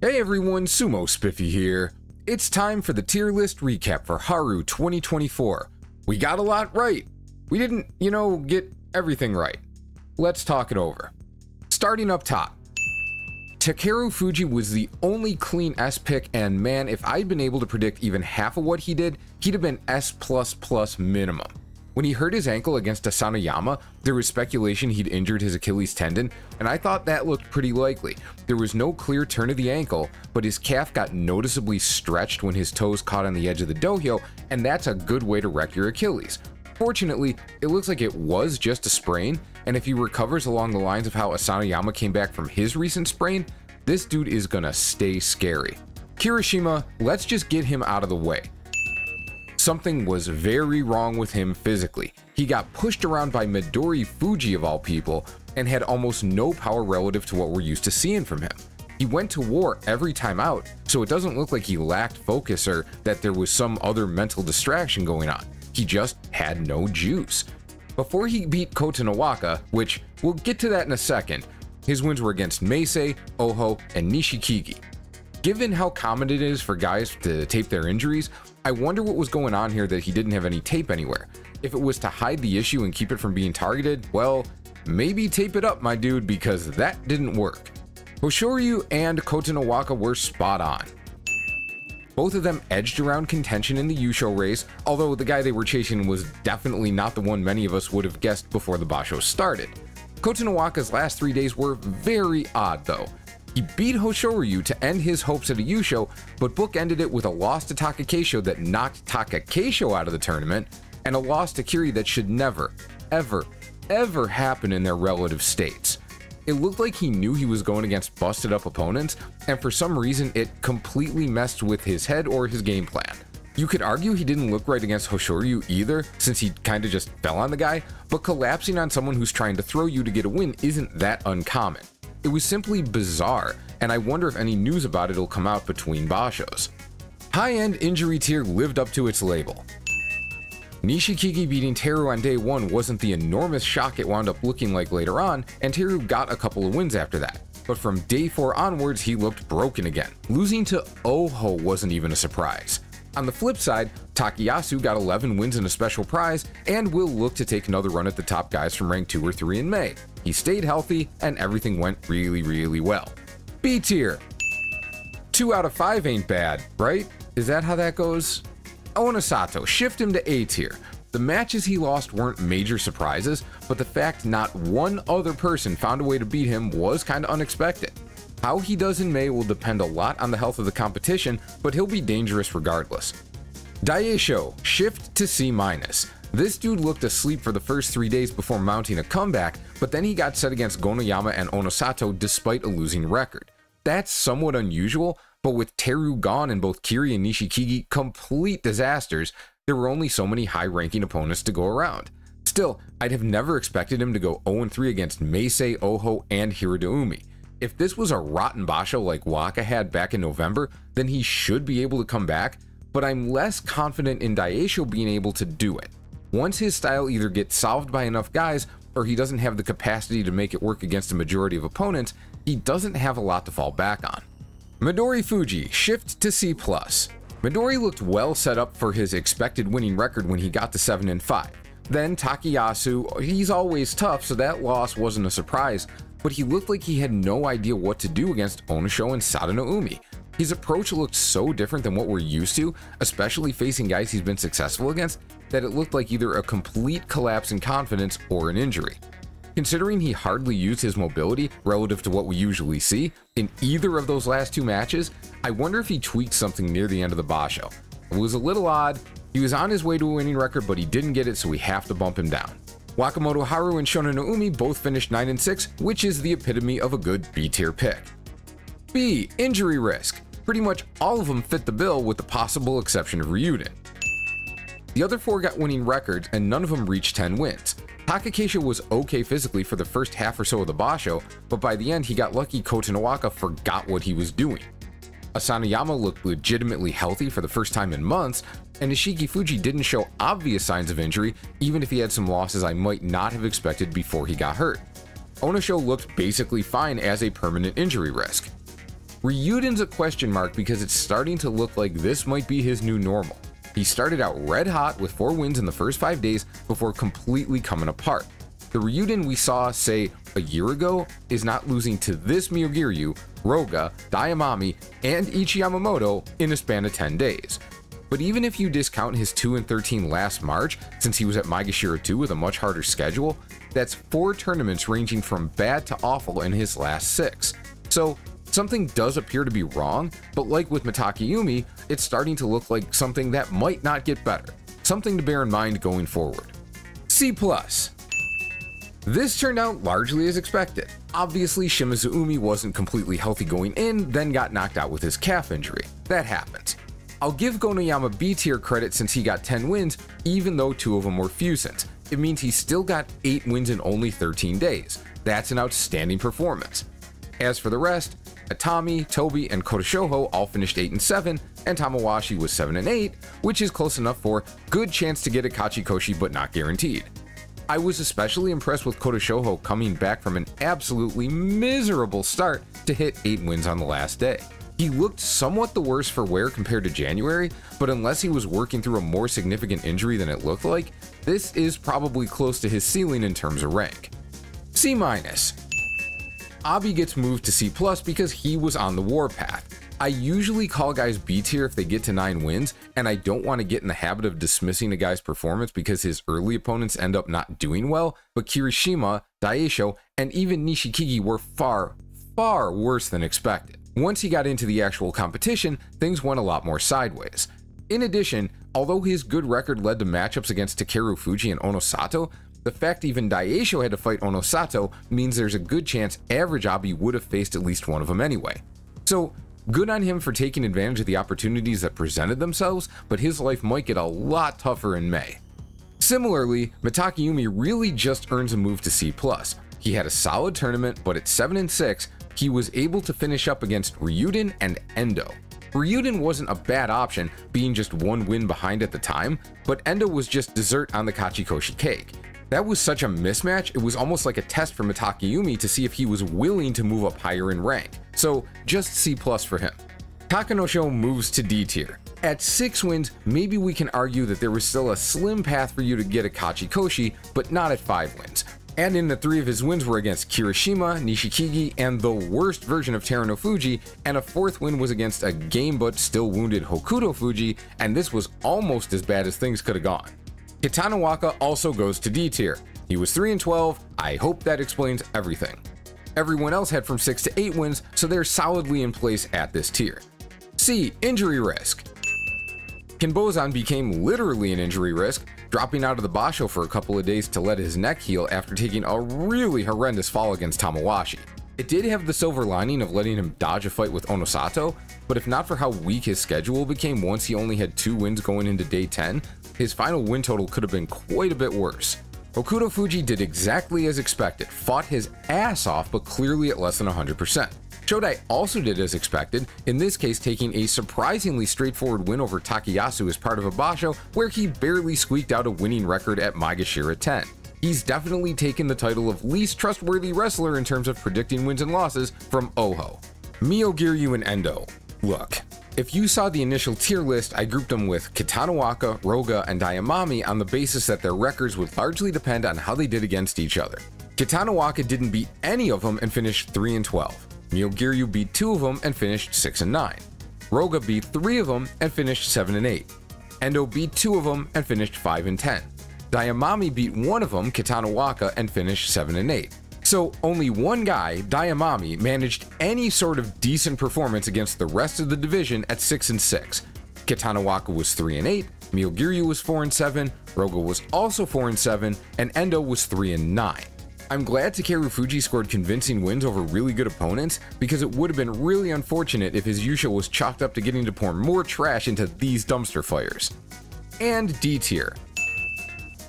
Hey everyone, Sumo Spiffy here. It's time for the tier list recap for Haru 2024. We got a lot right. We didn't, get everything right. Let's talk it over. Starting up top. Takeru Fuji was the only clean S pick, and man, if I'd been able to predict even half of what he did, he'd have been S++ minimum. When he hurt his ankle against Asanoyama, there was speculation he'd injured his Achilles tendon, and I thought that looked pretty likely. There was no clear turn of the ankle, but his calf got noticeably stretched when his toes caught on the edge of the dohyo, and that's a good way to wreck your Achilles. Fortunately, it looks like it was just a sprain, and if he recovers along the lines of how Asanoyama came back from his recent sprain, this dude is gonna stay scary. Kirishima, let's just get him out of the way. Something was very wrong with him physically. He got pushed around by Midori Fuji of all people and had almost no power relative to what we're used to seeing from him. He went to war every time out, so it doesn't look like he lacked focus or that there was some other mental distraction going on. He just had no juice. Before he beat Kota Nawaka, which we'll get to that in a second, his wins were against Meisei, Oho, and Nishikigi. Given how common it is for guys to tape their injuries, I wonder what was going on here that he didn't have any tape anywhere. If it was to hide the issue and keep it from being targeted, well, maybe tape it up, my dude, because that didn't work. Hoshoryu and Kota Nawaka were spot on. Both of them edged around contention in the Yusho race, although the guy they were chasing was definitely not the one many of us would have guessed before the Basho started. Kota Nawaka's last 3 days were very odd though. He beat Hoshoryu to end his hopes at a Yusho, but bookended it with a loss to Takakeisho that knocked Takakeisho out of the tournament, and a loss to Kiri that should never, ever happen in their relative states. It looked like he knew he was going against busted up opponents, and for some reason it completely messed with his head or his game plan. You could argue he didn't look right against Hoshoryu either, since he kinda just fell on the guy, but collapsing on someone who's trying to throw you to get a win isn't that uncommon. It was simply bizarre, and I wonder if any news about it will come out between Bashos. High-end injury tier lived up to its label. Nishikigi beating Teru on day 1 wasn't the enormous shock it wound up looking like later on, and Teru got a couple of wins after that. But from day 4 onwards, he looked broken again. Losing to Oho wasn't even a surprise. On the flip side, Takayasu got 11 wins and a special prize, and will look to take another run at the top guys from rank 2 or 3 in May. He stayed healthy, and everything went really well. B tier. 2 out of 5 ain't bad, right? Is that how that goes? Onosato, shift him to A tier. The matches he lost weren't major surprises, but the fact not one other person found a way to beat him was kinda unexpected. How he does in May will depend a lot on the health of the competition, but he'll be dangerous regardless. Daisho, shift to C-. This dude looked asleep for the first 3 days before mounting a comeback, but then he got set against Gonoyama and Onosato despite a losing record. That's somewhat unusual, but with Teru gone and both Kiri and Nishikigi complete disasters, there were only so many high-ranking opponents to go around. Still, I'd have never expected him to go 0-3 against Meisei, Oho, and Hiradoumi. If this was a rotten Basho like Waka had back in November, then he should be able to come back, but I'm less confident in Daisho being able to do it. Once his style either gets solved by enough guys, or he doesn't have the capacity to make it work against a majority of opponents, he doesn't have a lot to fall back on. Midori Fuji, shift to C+. Midori looked well set up for his expected winning record when he got to 7-5. Then Takayasu, he's always tough, so that loss wasn't a surprise, but he looked like he had no idea what to do against Onosho and Sadano Umi. His approach looked so different than what we're used to, especially facing guys he's been successful against, that it looked like either a complete collapse in confidence or an injury. Considering he hardly used his mobility relative to what we usually see in either of those last 2 matches, I wonder if he tweaked something near the end of the Basho. It was a little odd. He was on his way to a winning record, but he didn't get it, so we have to bump him down. Wakamoto Haru and Shonen no Umi both finished 9-6, which is the epitome of a good B tier pick. B. Injury risk. Pretty much all of them fit the bill with the possible exception of Ryuden. The other 4 got winning records, and none of them reached 10 wins. Takakeisho was okay physically for the first half or so of the Basho, but by the end he got lucky Kota Nawaka forgot what he was doing. Asanoyama looked legitimately healthy for the first time in months, and Nishiki Fuji didn't show obvious signs of injury, even if he had some losses I might not have expected before he got hurt. Onosho looked basically fine as a permanent injury risk. Ryuden's a question mark because it's starting to look like this might be his new normal. He started out red hot with 4 wins in the first 5 days before completely coming apart. The Ryuden we saw, say, a year ago is not losing to this Myogiryu, Roga, Daiamami, and Ichi Yamamoto in a span of 10 days. But even if you discount his 2-13 last March, since he was at Maegashira 2 with a much harder schedule, that's 4 tournaments ranging from bad to awful in his last 6. So something does appear to be wrong, but like with Mitakeumi, it's starting to look like something that might not get better. Something to bear in mind going forward. C+. This turned out largely as expected. Obviously, Shimizu wasn't completely healthy going in, then got knocked out with his calf injury. That happens. I'll give Gonoyama B tier credit since he got 10 wins, even though 2 of them were Fusens. It means he still got 8 wins in only 13 days. That's an outstanding performance. As for the rest, Atami, Toby, and Kotoshoho all finished 8 and 7, and Tamawashi was 7 and 8, which is close enough for good chance to get a Kachikoshi but not guaranteed. I was especially impressed with Kotoshoho coming back from an absolutely miserable start to hit 8 wins on the last day. He looked somewhat the worse for wear compared to January, but unless he was working through a more significant injury than it looked like, this is probably close to his ceiling in terms of rank. C-. Abi gets moved to C+ because he was on the warpath. I usually call guys B tier if they get to 9 wins, and I don't want to get in the habit of dismissing a guy's performance because his early opponents end up not doing well, but Kirishima, Daisho, and even Nishikigi were far worse than expected. Once he got into the actual competition, things went a lot more sideways. In addition, although his good record led to matchups against Takeru Fuji and Onosato, the fact even Daisho had to fight Onosato means there's a good chance average Abi would have faced at least one of them anyway. So, good on him for taking advantage of the opportunities that presented themselves, but his life might get a lot tougher in May. Similarly, Mitakeumi really just earns a move to C+. He had a solid tournament, but at 7 and 6, he was able to finish up against Ryuden and Endo. Ryuden wasn't a bad option, being just 1 win behind at the time, but Endo was just dessert on the Kachikoshi cake. That was such a mismatch, it was almost like a test for Mitakeumi to see if he was willing to move up higher in rank, so just C+ for him. Takanosho moves to D tier. At 6 wins, maybe we can argue that there was still a slim path for you to get a Kachikoshi, but not at 5 wins. And in the 3 of his wins were against Kirishima, Nishikigi, and the worst version of Teruno Fuji, and a 4th win was against a game but still wounded Hokuto Fuji, and this was almost as bad as things could have gone. Kitanowaka also goes to D tier. He was 3 and 12, I hope that explains everything. Everyone else had from 6 to 8 wins, so they're solidly in place at this tier. C. Injury risk. Kinbozan became literally an injury risk, dropping out of the basho for a couple of days to let his neck heal after taking a really horrendous fall against Tamawashi. It did have the silver lining of letting him dodge a fight with Onosato, but if not for how weak his schedule became once he only had 2 wins going into day 10, his final win total could have been quite a bit worse. Hokuto Fuji did exactly as expected, fought his ass off but clearly at less than 100%. Shodai also did as expected, in this case taking a surprisingly straightforward win over Takayasu as part of a basho where he barely squeaked out a winning record at Maegashira 10. He's definitely taken the title of least trustworthy wrestler in terms of predicting wins and losses from Oho. Myogiryu and Endo. Look, if you saw the initial tier list, I grouped them with Kitanowaka, Roga, and Daiamami on the basis that their records would largely depend on how they did against each other. Kitanowaka didn't beat any of them and finished 3 and 12. Myogiryu beat 2 of them and finished 6 and 9. Roga beat 3 of them and finished 7 and 8. Endo beat 2 of them and finished 5 and 10. Daiamami beat 1 of them, Kitanowaka, and finished 7 and 8. So only one guy, Daiamami, managed any sort of decent performance against the rest of the division at 6 and 6. Kitanowaka was 3 and 8, Myogiryu was 4 and 7, Roga was also 4 and 7, and Endo was 3 and 9. I'm glad Takeru Fuji scored convincing wins over really good opponents because it would have been really unfortunate if his Yusha was chalked up to getting to pour more trash into these dumpster fires. And D tier.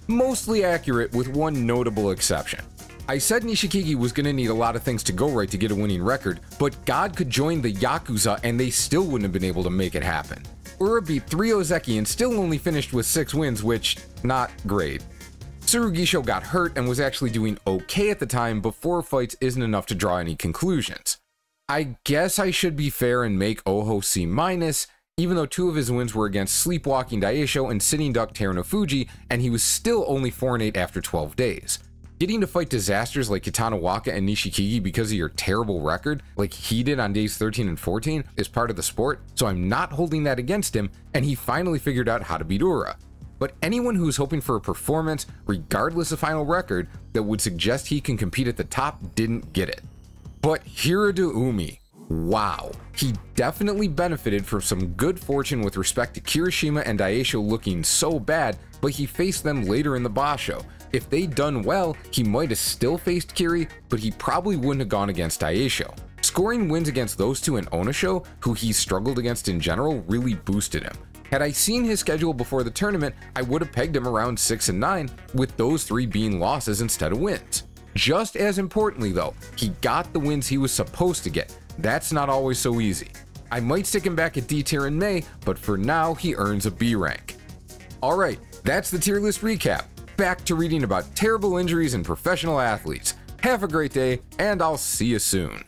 Mostly accurate with one notable exception. I said Nishikigi was going to need a lot of things to go right to get a winning record, but God could join the Yakuza and they still wouldn't have been able to make it happen. Ura beat 3 Ozeki and still only finished with 6 wins, which, not great. Tsurugisho got hurt and was actually doing okay at the time, but 4 fights isn't enough to draw any conclusions. I guess I should be fair and make Oho C-, even though 2 of his wins were against Sleepwalking Daisho and Sitting Duck Terunofuji, and he was still only 4-8 after 12 days. Getting to fight disasters like Kitana Waka and Nishikigi because of your terrible record, like he did on days 13 and 14, is part of the sport, so I'm not holding that against him, and he finally figured out how to beat Ura. But anyone who's hoping for a performance, regardless of final record, that would suggest he can compete at the top didn't get it. But Hiradu Umi, wow, he definitely benefited from some good fortune with respect to Kirishima and Daisho looking so bad, but he faced them later in the Basho. If they'd done well, he might have still faced Kiri, but he probably wouldn't have gone against Daisho. Scoring wins against those two in Onosho, who he struggled against in general, really boosted him. Had I seen his schedule before the tournament, I would have pegged him around 6 and 9, with those 3 being losses instead of wins. Just as importantly though, he got the wins he was supposed to get. That's not always so easy. I might stick him back at D tier in May, but for now he earns a B rank. Alright, that's the tier list recap. Back to reading about terrible injuries in professional athletes. Have a great day, and I'll see you soon.